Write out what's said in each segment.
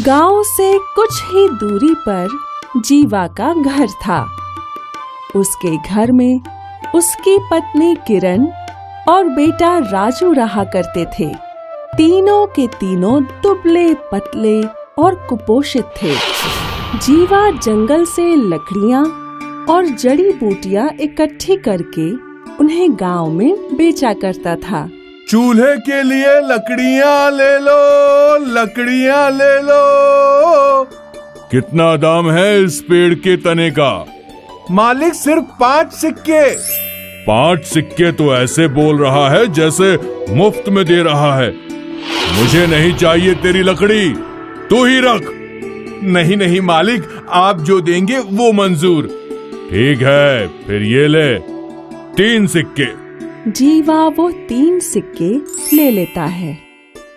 गांव से कुछ ही दूरी पर जीवा का घर था। उसके घर में उसकी पत्नी किरण और बेटा राजू रहा करते थे। तीनों के तीनों दुबले पतले और कुपोषित थे। जीवा जंगल से लकड़ियां और जड़ी बूटियां इकट्ठी करके उन्हें गांव में बेचा करता था। चूल्हे के लिए लकड़ियां ले लो, लकड़ियां ले लो। कितना दाम है इस पेड़ के तने का? मालिक सिर्फ 5 सिक्के। 5 सिक्के तो ऐसे बोल रहा है जैसे मुफ्त में दे रहा है। मुझे नहीं चाहिए तेरी लकड़ी, तू ही रख। नहीं नहीं मालिक, आप जो देंगे वो मंजूर। ठीक है, फिर ये ले 3 सिक्के। जीवा वो 3 सिक्के ले लेता है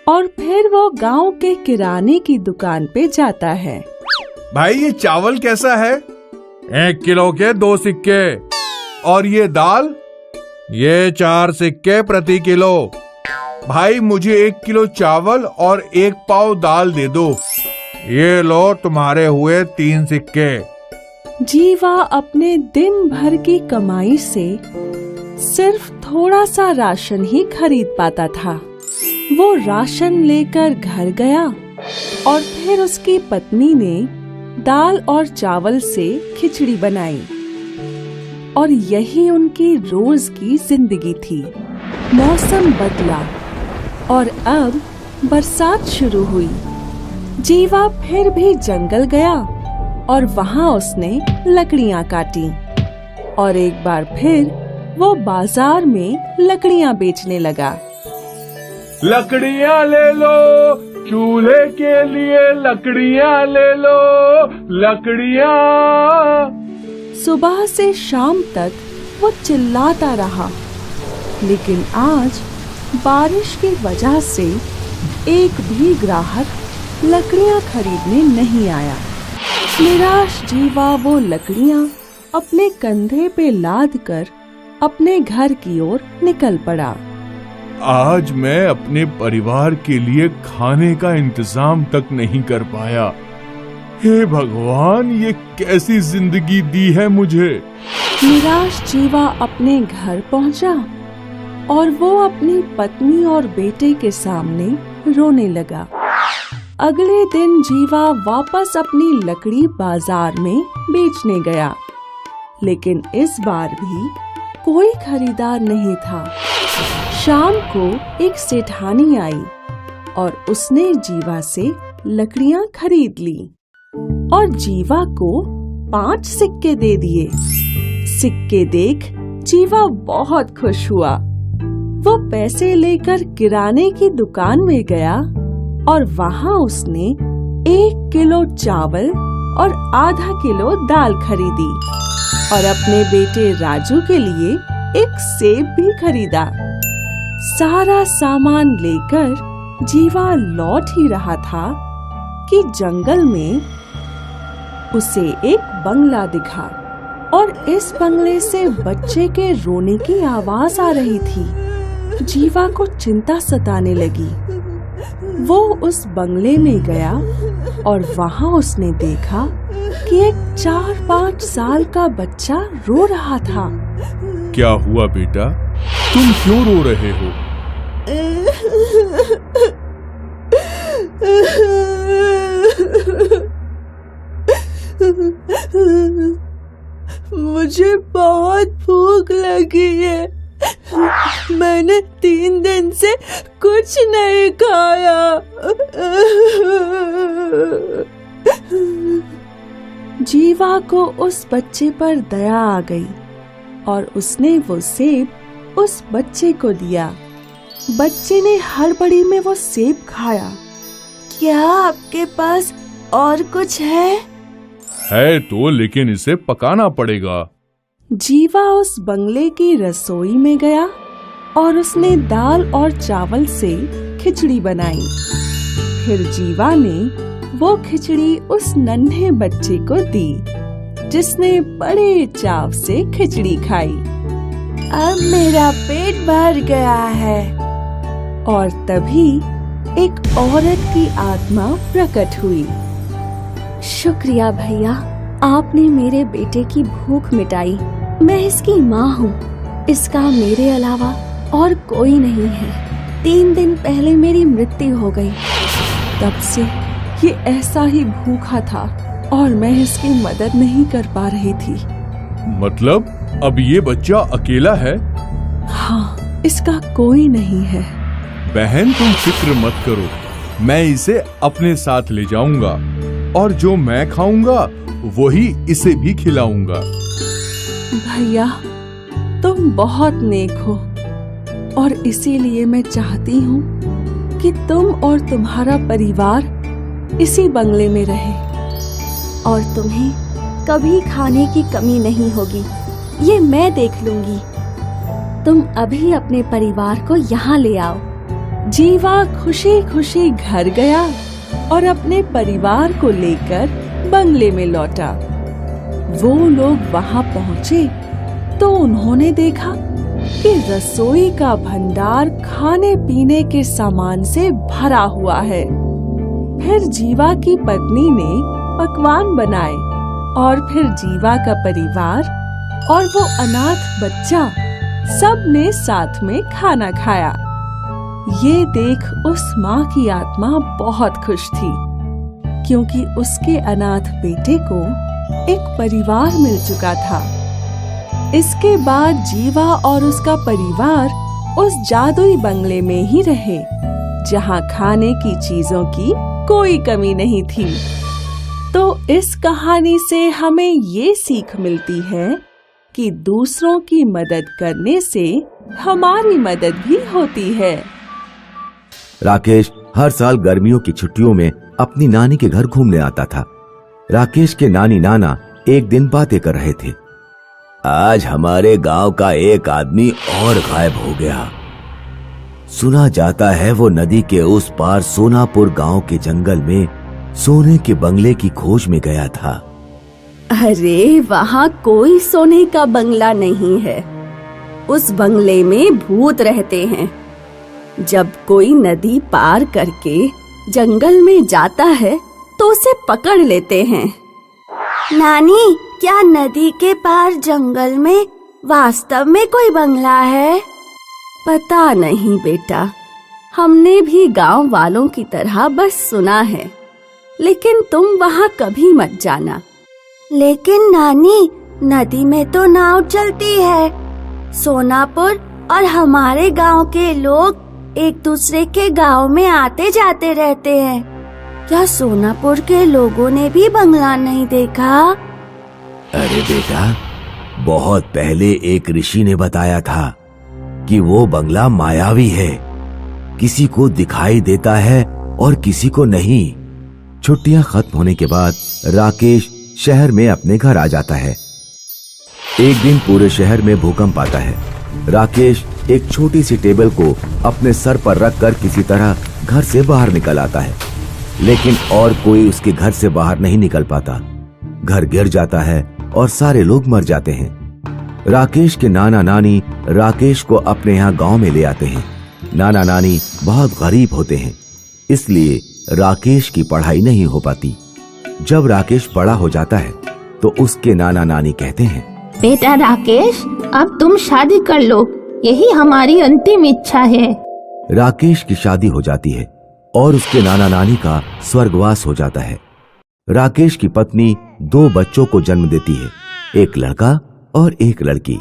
और फिर वो गांव के किराने की दुकान पे जाता है। भाई ये चावल कैसा है? 1 किलो के 2 सिक्के। और ये दाल? ये 4 सिक्के प्रति किलो। भाई मुझे 1 किलो चावल और 1 पाव दाल दे दो। ये लो तुम्हारे हुए 3 सिक्के। जीवा अपने दिन भर की कमाई से सिर्फ थोड़ा सा राशन ही खरीद पाता था। वो राशन लेकर घर गया और फिर उसकी पत्नी ने दाल और चावल से खिचड़ी बनाई और यही उनकी रोज की जिंदगी थी। मौसम बदला और अब बरसात शुरू हुई। जीवा फिर भी जंगल गया और वहाँ उसने लकड़ियाँ काटी और एक बार फिर वो बाजार में लकड़ियाँ बेचने लगा। लकड़ियाँ ले लो, चूल्हे के लिए लकड़ियाँ ले लो, लकड़ियाँ। सुबह से शाम तक वो चिल्लाता रहा, लेकिन आज बारिश की वजह से एक भी ग्राहक लकड़ियाँ खरीदने नहीं आया। निराश जीवा वो लकड़ियाँ अपने कंधे पे लाद कर अपने घर की ओर निकल पड़ा। आज मैं अपने परिवार के लिए खाने का इंतजाम तक नहीं कर पाया। हे भगवान, ये कैसी जिंदगी दी है मुझे। निराश जीवा अपने घर पहुंचा और वो अपनी पत्नी और बेटे के सामने रोने लगा। अगले दिन जीवा वापस अपनी लकड़ी बाजार में बेचने गया, लेकिन इस बार भी कोई खरीदार नहीं था। शाम को एक सेठानी आई और उसने जीवा से लकड़ियाँ खरीद ली और जीवा को 5 सिक्के दे दिए। सिक्के देख जीवा बहुत खुश हुआ। वो पैसे लेकर किराने की दुकान में गया और वहाँ उसने 1 किलो चावल और आधा किलो दाल खरीदी और अपने बेटे राजू के लिए एक सेब भी खरीदा। सारा सामान लेकर जीवा लौट ही रहा था कि जंगल में उसे एक बंगला दिखा और इस बंगले से बच्चे के रोने की आवाज आ रही थी। जीवा को चिंता सताने लगी। वो उस बंगले में गया और वहाँ उसने देखा कि एक 4-5 साल का बच्चा रो रहा था। क्या हुआ बेटा, तुम क्यों रो रहे हो? मुझे बहुत भूख लगी है। मैंने 3 दिन से कुछ नहीं खाया। जीवा को उस बच्चे पर दया आ गई और उसने वो सेब उस बच्चे को दिया। बच्चे ने हड़बड़ी में वो सेब खाया। क्या आपके पास और कुछ है? है तो, लेकिन इसे पकाना पड़ेगा। जीवा उस बंगले की रसोई में गया और उसने दाल और चावल से खिचड़ी बनाई। फिर जीवा ने वो खिचड़ी उस नन्हे बच्चे को दी, जिसने बड़े चाव से खिचड़ी खाई। अब मेरा पेट भर गया है। और तभी एक औरत की आत्मा प्रकट हुई। शुक्रिया भैया, आपने मेरे बेटे की भूख मिटाई। मैं इसकी माँ हूँ। इसका मेरे अलावा और कोई नहीं है। 3 दिन पहले मेरी मृत्यु हो गई। तब से ये ऐसा ही भूखा था और मैं इसकी मदद नहीं कर पा रही थी। मतलब अब ये बच्चा अकेला है? हाँ, इसका कोई नहीं है। बहन तुम फिक्र मत करो, मैं इसे अपने साथ ले जाऊंगा और जो मैं खाऊंगा वही इसे भी खिलाऊंगा। भैया, तुम बहुत नेक हो और इसीलिए मैं चाहती हूँ कि तुम और तुम्हारा परिवार इसी बंगले में रहे। और तुम्हें कभी खाने की कमी नहीं होगी, ये मैं देख लूंगी। तुम अभी अपने परिवार को यहाँ ले आओ। जीवा खुशी खुशी घर गया और अपने परिवार को लेकर बंगले में लौटा। वो लोग वहां पहुंचे तो उन्होंने देखा कि रसोई का भंडार खाने पीने के सामान से भरा हुआ है। फिर जीवा की पत्नी ने पकवान बनाए और फिर जीवा का परिवार और वो अनाथ बच्चा सब ने साथ में खाना खाया। ये देख उस माँ की आत्मा बहुत खुश थी, क्योंकि उसके अनाथ बेटे को एक परिवार मिल चुका था। इसके बाद जीवा और उसका परिवार उस जादुई बंगले में ही रहे, जहाँ खाने की चीजों की कोई कमी नहीं थी। तो इस कहानी से हमें ये सीख मिलती है कि दूसरों की मदद करने से हमारी मदद भी होती है। राकेश हर साल गर्मियों की छुट्टियों में अपनी नानी के घर घूमने आता था। राकेश के नानी नाना एक दिन बातें कर रहे थे। आज हमारे गांव का एक आदमी और गायब हो गया। सुना जाता है वो नदी के उस पार सोनापुर गांव के जंगल में सोने के बंगले की खोज में गया था। अरे वहाँ कोई सोने का बंगला नहीं है। उस बंगले में भूत रहते हैं। जब कोई नदी पार करके जंगल में जाता है तो उसे पकड़ लेते हैं। नानी, क्या नदी के पार जंगल में वास्तव में कोई बंगला है? पता नहीं बेटा, हमने भी गांव वालों की तरह बस सुना है, लेकिन तुम वहाँ कभी मत जाना। लेकिन नानी, नदी में तो नाव चलती है। सोनापुर और हमारे गांव के लोग एक दूसरे के गांव में आते जाते रहते हैं। क्या सोनापुर के लोगों ने भी बंगला नहीं देखा? अरे बेटा, बहुत पहले एक ऋषि ने बताया था कि वो बंगला मायावी है, किसी को दिखाई देता है और किसी को नहीं। छुट्टियां खत्म होने के बाद राकेश शहर में अपने घर आ जाता है। एक दिन पूरे शहर में भूकंप आता है। राकेश एक छोटी सी टेबल को अपने सर पर रखकर किसी तरह घर से बाहर निकल आता है, लेकिन और कोई उसके घर से बाहर नहीं निकल पाता। घर गिर जाता है और सारे लोग मर जाते हैं। राकेश के नाना नानी राकेश को अपने यहाँ गांव में ले आते हैं। नाना नानी बहुत गरीब होते हैं, इसलिए राकेश की पढ़ाई नहीं हो पाती। जब राकेश बड़ा हो जाता है तो उसके नाना नानी कहते हैं, बेटा राकेश, अब तुम शादी कर लो, यही हमारी अंतिम इच्छा है। राकेश की शादी हो जाती है और उसके नाना नानी का स्वर्गवास हो जाता है। राकेश की पत्नी 2 बच्चों को जन्म देती है, एक लड़का और एक लड़की।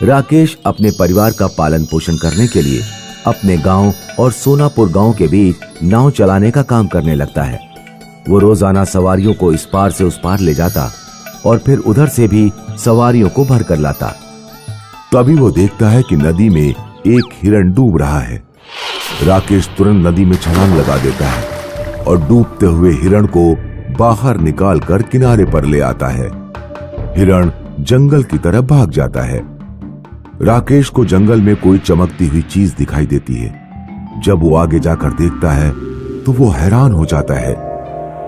राकेश अपने परिवार का पालन पोषण करने के लिए अपने गांव और सोनापुर गांव के बीच नाव चलाने का काम करने लगता है। वो रोजाना सवारियों को इस पार से उस पार ले जाता और फिर उधर से भी सवारियों को भर कर लाता। तभी वो देखता है कि नदी में एक हिरण डूब रहा है। राकेश तुरंत नदी में छलांग लगा देता है और डूबते हुए हिरण को बाहर निकालकर किनारे पर ले आता है। हिरण जंगल की तरफ भाग जाता है। राकेश को जंगल में कोई चमकती हुई चीज दिखाई देती है। जब वो आगे जाकर देखता है तो वो हैरान हो जाता है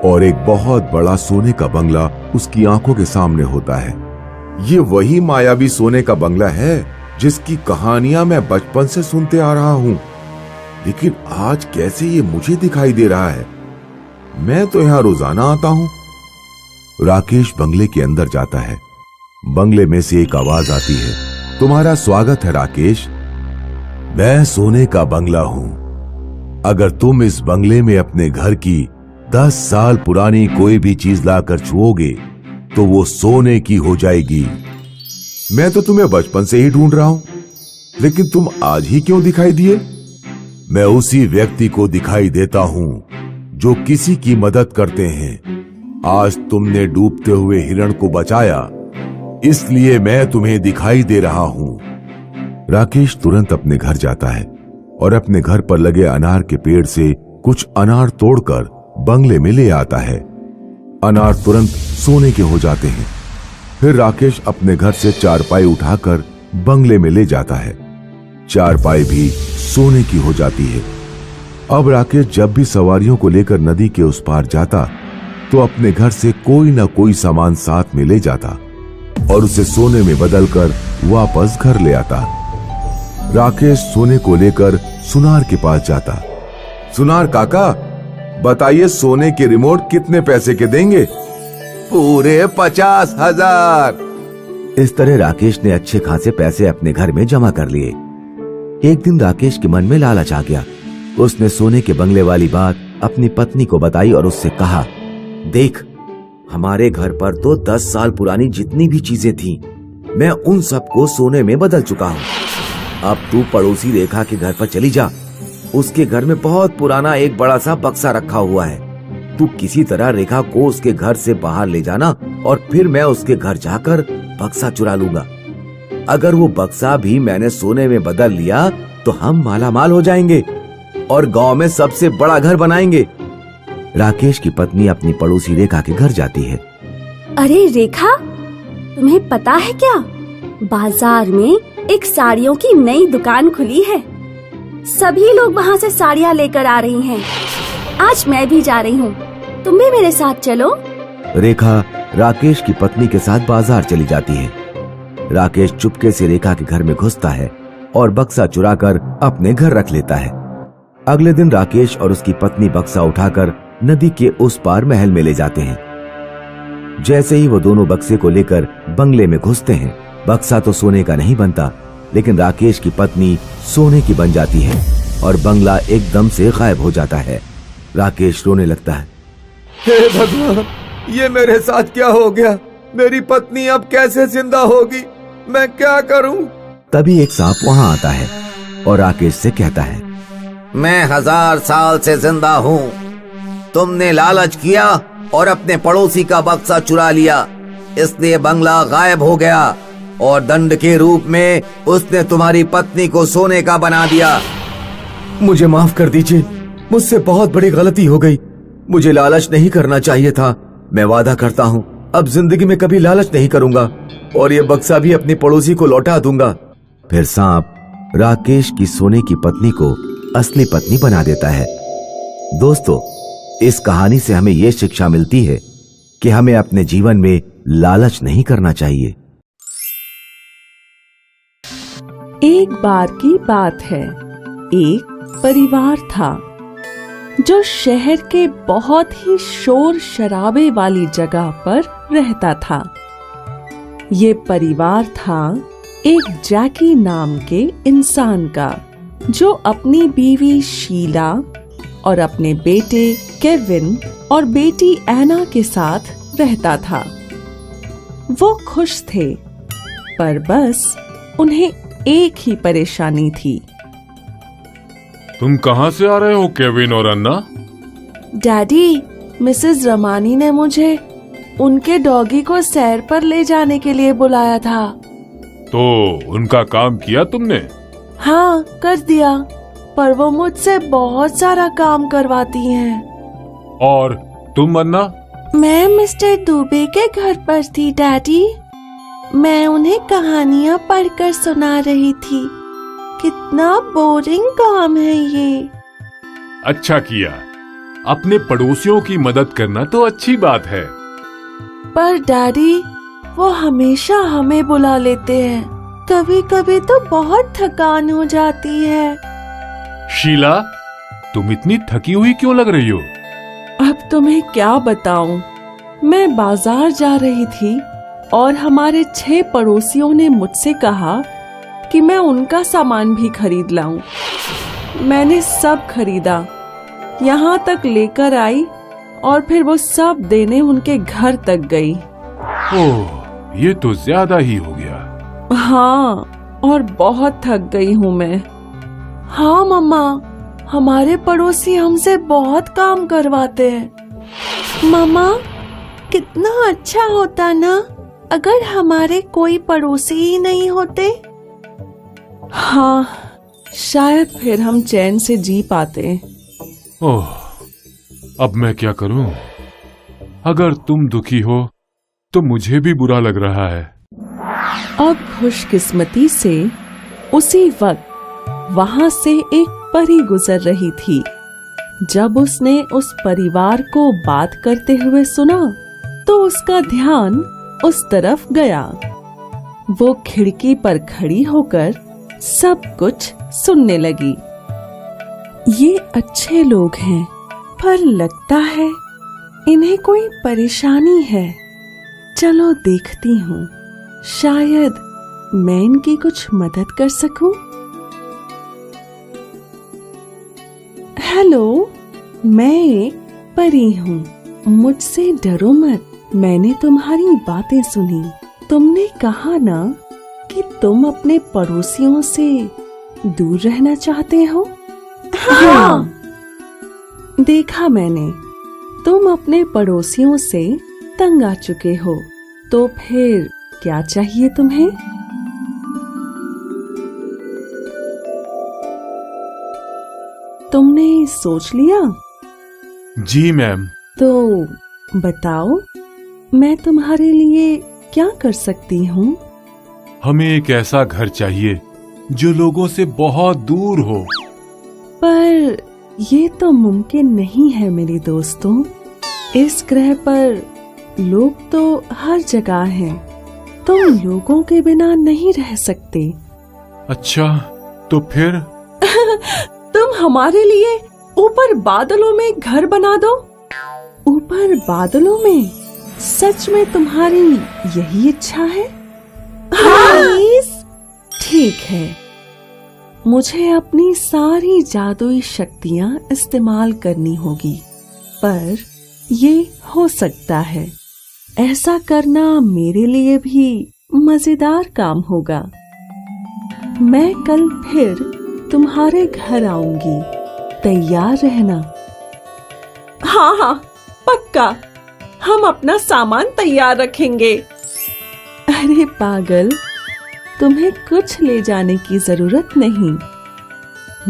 और एक बहुत बड़ा सोने का बंगला उसकी आंखों के सामने होता है। ये वही मायावी सोने का बंगला है जिसकी कहानियां मैं बचपन से सुनते आ रहा हूँ। लेकिन आज कैसे ये मुझे दिखाई दे रहा है? मैं तो यहाँ रोजाना आता हूँ। राकेश बंगले के अंदर जाता है। बंगले में से एक आवाज आती है, तुम्हारा स्वागत है राकेश। मैं सोने का बंगला हूं। अगर तुम इस बंगले में अपने घर की 10 साल पुरानी कोई भी चीज लाकर छुओगे तो वो सोने की हो जाएगी। मैं तो तुम्हें बचपन से ही ढूंढ रहा हूं, लेकिन तुम आज ही क्यों दिखाई दिए? मैं उसी व्यक्ति को दिखाई देता हूं जो किसी की मदद करते हैं। आज तुमने डूबते हुए हिरण को बचाया, इसलिए मैं तुम्हें दिखाई दे रहा हूं। राकेश तुरंत अपने घर जाता है और अपने घर पर लगे अनार के पेड़ से कुछ अनार तोड़कर बंगले में ले आता है। अनार तुरंत सोने के हो जाते हैं। फिर राकेश अपने घर से चारपाई उठाकर बंगले में ले जाता है। चारपाई भी सोने की हो जाती है। अब राकेश जब भी सवारियों को लेकर नदी के उस पार जाता तो अपने घर से कोई ना कोई सामान साथ में ले जाता और उसे सोने में बदलकर वापस घर ले आता। राकेश सोने को लेकर सुनार के पास जाता। सुनार काका, बताइए सोने के रिमोट कितने पैसे के देंगे? पूरे 50,000। इस तरह राकेश ने अच्छे खासे पैसे अपने घर में जमा कर लिए। एक दिन राकेश के मन में लालच आ गया। उसने सोने के बंगले वाली बात अपनी पत्नी को बताई और उससे कहा, देख, हमारे घर पर तो 10 साल पुरानी जितनी भी चीजें थीं, मैं उन सबको सोने में बदल चुका हूँ। अब तू पड़ोसी रेखा के घर पर चली जा। उसके घर में बहुत पुराना एक बड़ा सा बक्सा रखा हुआ है। तू किसी तरह रेखा को उसके घर से बाहर ले जाना और फिर मैं उसके घर जाकर बक्सा चुरा लूंगा। अगर वो बक्सा भी मैंने सोने में बदल लिया तो हम मालामाल हो जाएंगे और गांव में सबसे बड़ा घर बनाएंगे। राकेश की पत्नी अपनी पड़ोसी रेखा के घर जाती है। अरे रेखा, तुम्हें पता है क्या, बाजार में एक साड़ियों की नई दुकान खुली है। सभी लोग वहाँ से साड़ियाँ लेकर आ रही हैं। आज मैं भी जा रही हूँ, तुम भी मेरे साथ चलो। रेखा राकेश की पत्नी के साथ बाजार चली जाती है। राकेश चुपके से रेखा के घर में घुसता है और बक्सा चुराकर अपने घर रख लेता है। अगले दिन राकेश और उसकी पत्नी बक्सा उठाकर नदी के उस पार महल में ले जाते हैं। जैसे ही वो दोनों बक्से को लेकर बंगले में घुसते हैं, बक्सा तो सोने का नहीं बनता, लेकिन राकेश की पत्नी सोने की बन जाती है और बंगला एकदम से गायब हो जाता है। राकेश रोने लगता है। हे भगवान, ये मेरे साथ क्या हो गया? मेरी पत्नी अब कैसे जिंदा होगी? मैं क्या करूं? तभी एक सांप वहां आता है और राकेश से कहता है, मैं 1000 साल से जिंदा हूँ। तुमने लालच किया और अपने पड़ोसी का बक्सा चुरा लिया, इसलिए बंगला गायब हो गया और दंड के रूप में उसने तुम्हारी पत्नी को सोने का बना दिया। मुझे माफ कर दीजिए, मुझसे बहुत बड़ी गलती हो गई। मुझे लालच नहीं करना चाहिए था। मैं वादा करता हूँ अब जिंदगी में कभी लालच नहीं करूंगा और ये बक्सा भी अपनी पड़ोसी को लौटा दूंगा। फिर सांप राकेश की सोने की पत्नी को असली पत्नी बना देता है। दोस्तों, इस कहानी से हमें यह शिक्षा मिलती है कि हमें अपने जीवन में लालच नहीं करना चाहिए। एक बार की बात है, एक परिवार था जो शहर के बहुत ही शोर शराबे वाली जगह पर रहता था। ये परिवार था एक जैकी नाम के इंसान का, जो अपनी बीवी शीला और अपने बेटे केविन और बेटी एना के साथ रहता था। वो खुश थे, पर बस उन्हें एक ही परेशानी थी। तुम कहाँ से आ रहे हो केविन और अन्ना? डैडी, मिसेस रमानी ने मुझे उनके डॉगी को सैर पर ले जाने के लिए बुलाया था। तो उनका काम किया तुमने? हाँ, कर दिया, पर वो मुझसे बहुत सारा काम करवाती हैं। और तुम अन्ना? मैं मिस्टर दुबे के घर पर थी डैडी। मैं उन्हें कहानियाँ पढ़कर सुना रही थी। कितना बोरिंग काम है ये। अच्छा किया, अपने पड़ोसियों की मदद करना तो अच्छी बात है। पर डैडी, वो हमेशा हमें बुला लेते हैं। कभी कभी तो बहुत थकान हो जाती है। शीला, तुम इतनी थकी हुई क्यों लग रही हो? अब तुम्हें क्या बताऊं, मैं बाजार जा रही थी और हमारे 6 पड़ोसियों ने मुझसे कहा कि मैं उनका सामान भी खरीद लाऊं। मैंने सब खरीदा, यहाँ तक लेकर आई और फिर वो सब देने उनके घर तक गई। ओह, ये तो ज्यादा ही हो गया। हाँ, और बहुत थक गई हूँ मैं। हाँ मम्मा, हमारे पड़ोसी हमसे बहुत काम करवाते हैं। मम्मा, कितना अच्छा होता ना अगर हमारे कोई पड़ोसी ही नहीं होते। हाँ, शायद फिर हम चैन से जी पाते। ओह, अब मैं क्या करूं? अगर तुम दुखी हो तो मुझे भी बुरा लग रहा है। अब खुशकिस्मती से उसी वक्त वहां से एक परी गुजर रही थी। जब उसने उस परिवार को बात करते हुए सुना तो उसका ध्यान उस तरफ गया। वो खिड़की पर खड़ी होकर सब कुछ सुनने लगी। ये अच्छे लोग हैं, पर लगता है इन्हें कोई परेशानी है। चलो देखती हूँ, शायद मैं इनकी कुछ मदद कर सकूं। हेलो, मैं एक परी हूँ, मुझसे डरो मत। मैंने तुम्हारी बातें सुनी। तुमने कहा ना कि तुम अपने पड़ोसियों से दूर रहना चाहते हो। हाँ। देखा मैंने, तुम अपने पड़ोसियों से तंग आ चुके हो, तो फिर क्या चाहिए तुम्हें? तुमने सोच लिया? जी मैम। तो बताओ, मैं तुम्हारे लिए क्या कर सकती हूँ? हमें एक ऐसा घर चाहिए जो लोगों से बहुत दूर हो। पर ये तो मुमकिन नहीं है मेरे दोस्तों। इस ग्रह पर लोग तो हर जगह हैं। तुम लोगों के बिना नहीं रह सकते। अच्छा, तो फिर? तुम हमारे लिए ऊपर बादलों में घर बना दो। ऊपर बादलों में? सच में तुम्हारी यही इच्छा है? प्लीज। ठीक है, मुझे अपनी सारी जादुई शक्तियां इस्तेमाल करनी होगी, पर ये हो सकता है। ऐसा करना मेरे लिए भी मजेदार काम होगा। मैं कल फिर तुम्हारे घर आऊंगी, तैयार रहना। हाँ हाँ, पक्का। हम अपना सामान तैयार रखेंगे। अरे पागल, तुम्हें कुछ ले जाने की जरूरत नहीं।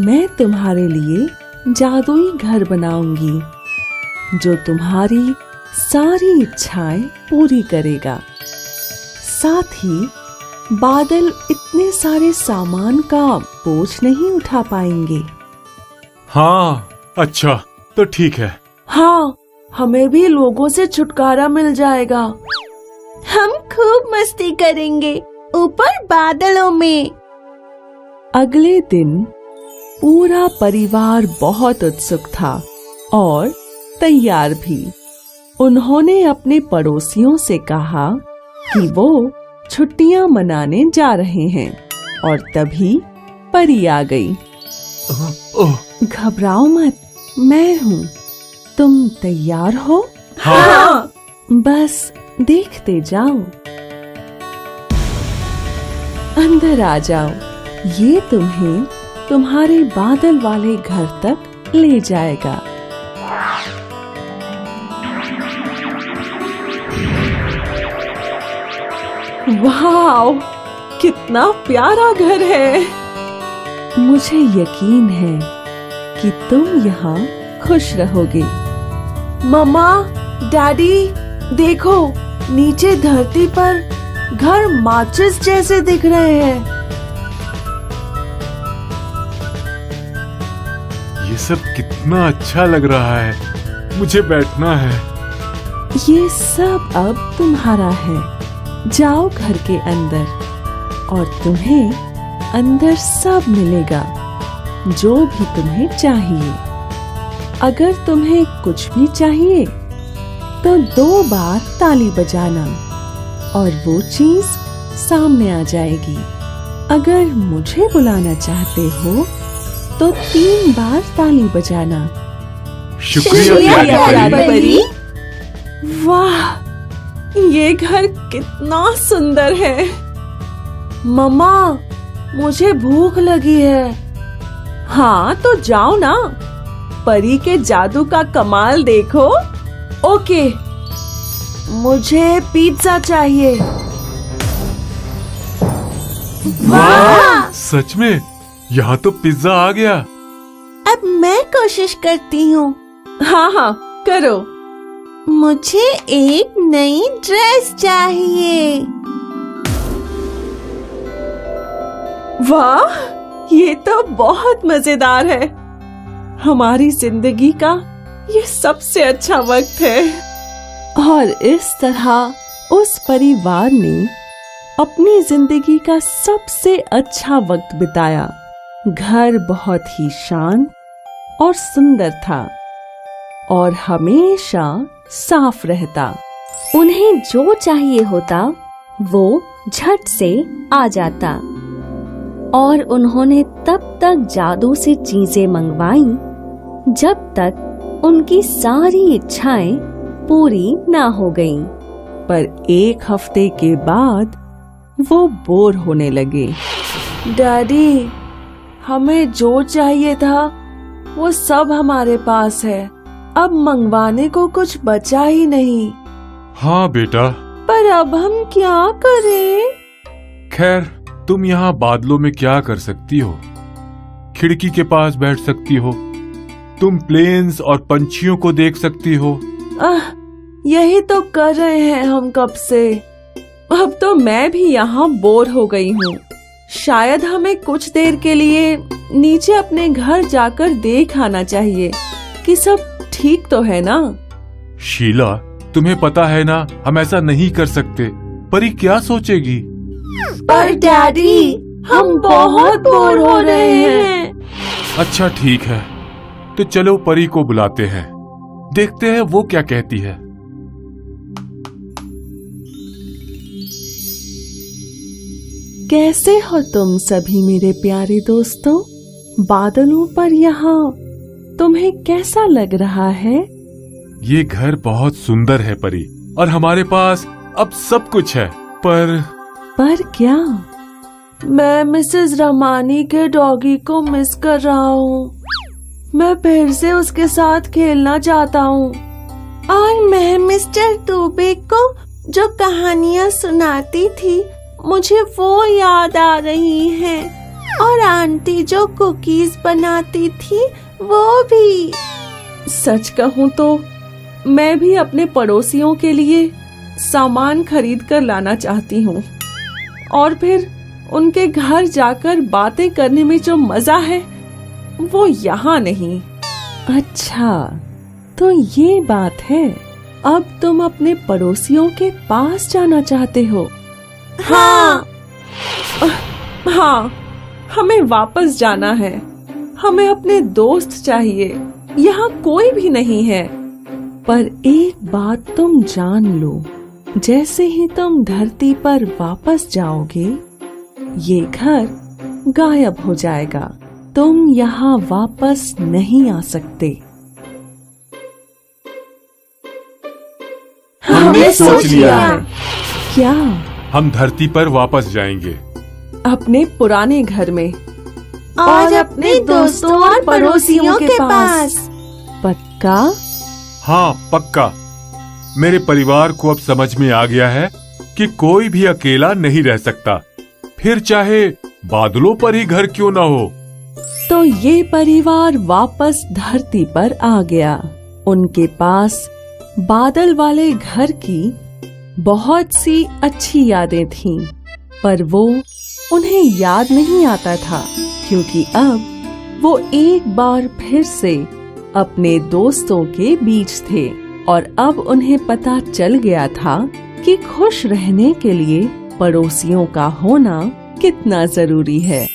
मैं तुम्हारे लिए जादुई घर बनाऊंगी जो तुम्हारी सारी इच्छाएं पूरी करेगा। साथ ही बादल इतने सारे सामान का बोझ नहीं उठा पाएंगे। हाँ, अच्छा, तो ठीक है। हाँ, हमें भी लोगों से छुटकारा मिल जाएगा। हम खूब मस्ती करेंगे ऊपर बादलों में। अगले दिन पूरा परिवार बहुत उत्सुक था और तैयार भी। उन्होंने अपने पड़ोसियों से कहा कि वो छुट्टियां मनाने जा रहे हैं, और तभी परी आ गई। घबराओ मत, मैं हूँ। तुम तैयार हो? हाँ। बस देखते जाओ। अंदर आ जाओ, ये तुम्हें तुम्हारे बादल वाले घर तक ले जाएगा। वाह, कितना प्यारा घर है। मुझे यकीन है कि तुम यहाँ खुश रहोगे। मम्मा, डैडी, देखो, नीचे धरती पर घर माचिस जैसे दिख रहे हैं। ये सब कितना अच्छा लग रहा है। मुझे बैठना है। ये सब अब तुम्हारा है। जाओ घर के अंदर और तुम्हें अंदर सब मिलेगा। जो भी तुम्हें चाहिए। अगर तुम्हें कुछ भी चाहिए तो 2 बार ताली बजाना और वो चीज सामने आ जाएगी। अगर मुझे बुलाना चाहते हो तो 3 बार ताली बजाना। शुक्रिया प्यारी परी। वाह, ये घर कितना सुंदर है। मम्मा, मुझे भूख लगी है। हाँ तो जाओ ना, परी के जादू का कमाल देखो। ओके, मुझे पिज्जा चाहिए। वाह, सच में यहाँ तो पिज्जा आ गया। अब मैं कोशिश करती हूँ। हाँ हाँ करो। मुझे एक नई ड्रेस चाहिए। वाह, ये तो बहुत मजेदार है। हमारी जिंदगी का ये सबसे अच्छा वक्त है। और इस तरह उस परिवार ने अपनी जिंदगी का सबसे अच्छा वक्त बिताया। घर बहुत ही शांत और सुंदर था और हमेशा साफ रहता। उन्हें जो चाहिए होता वो झट से आ जाता और उन्होंने तब तक जादू से चीजें मंगवाई जब तक उनकी सारी इच्छाएं पूरी ना हो गईं। पर 1 हफ्ते के बाद वो बोर होने लगे। डैडी, हमें जो चाहिए था वो सब हमारे पास है। अब मंगवाने को कुछ बचा ही नहीं। हाँ बेटा, पर अब हम क्या करें? खैर, तुम यहाँ बादलों में क्या कर सकती हो? खिड़की के पास बैठ सकती हो। तुम प्लेन्स और पंछियों को देख सकती हो। यही तो कर रहे हैं हम कब से। अब तो मैं भी यहाँ बोर हो गई हूँ। शायद हमें कुछ देर के लिए नीचे अपने घर जाकर देख आना चाहिए कि सब ठीक तो है ना। शीला, तुम्हें पता है ना, हम ऐसा नहीं कर सकते। परी क्या सोचेगी? पर डैडी, हम बहुत बोर हो रहे हैं। अच्छा ठीक है, तो चलो परी को बुलाते हैं। देखते हैं वो क्या कहती है। कैसे हो तुम सभी मेरे प्यारे दोस्तों? बादलों पर यहाँ तुम्हें कैसा लग रहा है? ये घर बहुत सुंदर है परी, और हमारे पास अब सब कुछ है। पर क्या? मैं मिसेस रमानी के डॉगी को मिस कर रहा हूँ। मैं फिर से उसके साथ खेलना चाहता हूँ। और मैं मिस्टर दुबे को जो कहानियाँ सुनाती थी, मुझे वो याद आ रही हैं। और आंटी जो कुकीज बनाती थी वो भी। सच कहूँ तो मैं भी अपने पड़ोसियों के लिए सामान खरीद कर लाना चाहती हूँ और फिर उनके घर जाकर बातें करने में जो मजा है वो यहाँ नहीं। अच्छा, तो ये बात है। अब तुम अपने पड़ोसियों के पास जाना चाहते हो? हाँ। हाँ, हमें वापस जाना है। हमें अपने दोस्त चाहिए। यहाँ कोई भी नहीं है। पर एक बात तुम जान लो, जैसे ही तुम धरती पर वापस जाओगे, ये घर गायब हो जाएगा। तुम यहाँ वापस नहीं आ सकते। हमने सोच लिया है। क्या? हम धरती पर वापस जाएंगे, अपने पुराने घर में और अपने दोस्तों और पड़ोसियों के पास। पक्का? हाँ पक्का। मेरे परिवार को अब समझ में आ गया है कि कोई भी अकेला नहीं रह सकता, फिर चाहे बादलों पर ही घर क्यों ना हो। तो ये परिवार वापस धरती पर आ गया। उनके पास बादल वाले घर की बहुत सी अच्छी यादें थीं, पर वो उन्हें याद नहीं आता था, क्योंकि अब वो एक बार फिर से अपने दोस्तों के बीच थे और अब उन्हें पता चल गया था कि खुश रहने के लिए पड़ोसियों का होना कितना जरूरी है।